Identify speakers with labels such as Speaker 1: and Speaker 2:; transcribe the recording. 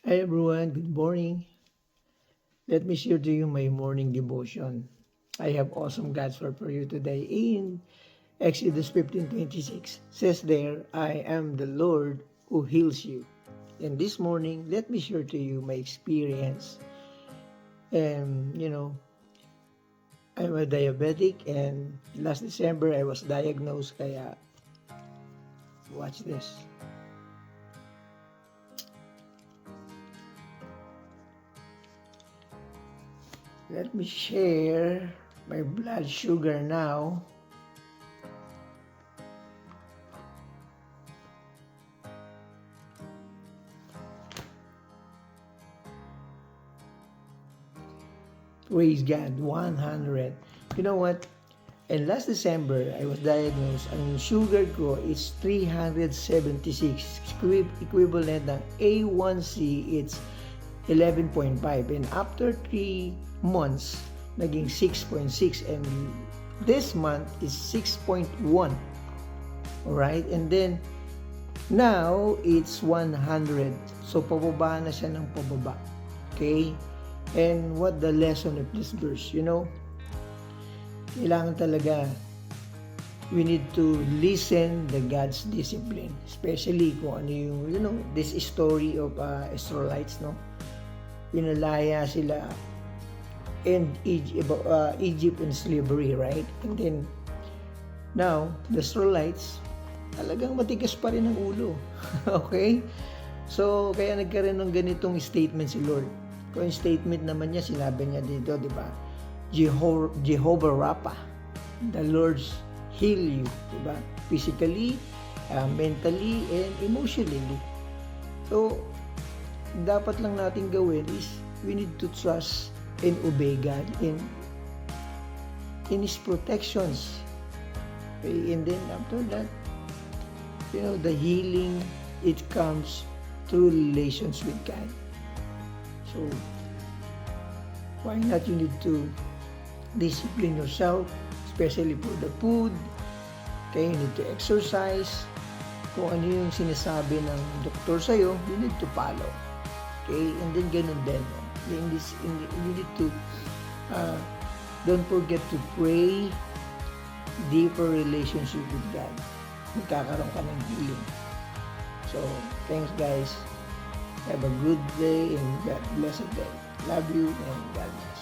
Speaker 1: Hi everyone, good morning. Let me share to you my morning devotion. I have awesome God's word for you today in Exodus 15:26. Says there, I am the Lord who heals you. And this morning, let me share to you my experience. And I'm a diabetic and last December I was diagnosed kaya watch this. Let me share my blood sugar now. Praise God, 100. You know what? And last December, I was diagnosed. Ang sugar ko is 376. Equivalent ng A1C, it's 11.5. And after 3 months, naging 6.6. And this month is 6.1. Alright? And then, now, it's 100. So, pababa na siya ng pababa. Okay? And what the lesson of this verse, kailangan talaga we need to listen the God's discipline, especially kung ano yung this story of Israelites, pinalaya sila in Egypt in slavery, right? And then now the Israelites talagang matigas pa rin ang ulo. Okay, so kaya nagkaroon ng ganitong statement si Lord. Kung yung statement naman niya, sinabi niya dito, di ba? Jehovah Rapha, the Lord's heal you, di ba? Physically, mentally, and emotionally. So, dapat lang natin gawin is we need to trust and obey God in His protections. Okay? And then after that, the healing, it comes through relations with God. So, why not you need to discipline yourself, especially for the food. Okay, you need to exercise. Kung ano yung sinasabi ng doktor sa'yo, you need to follow. Okay, and then ganun din. You need to, don't forget to pray, deeper relationship with God. Magkakaroon ka ng healing. So, thanks guys. Have a good day and God bless you day. Love you and God bless.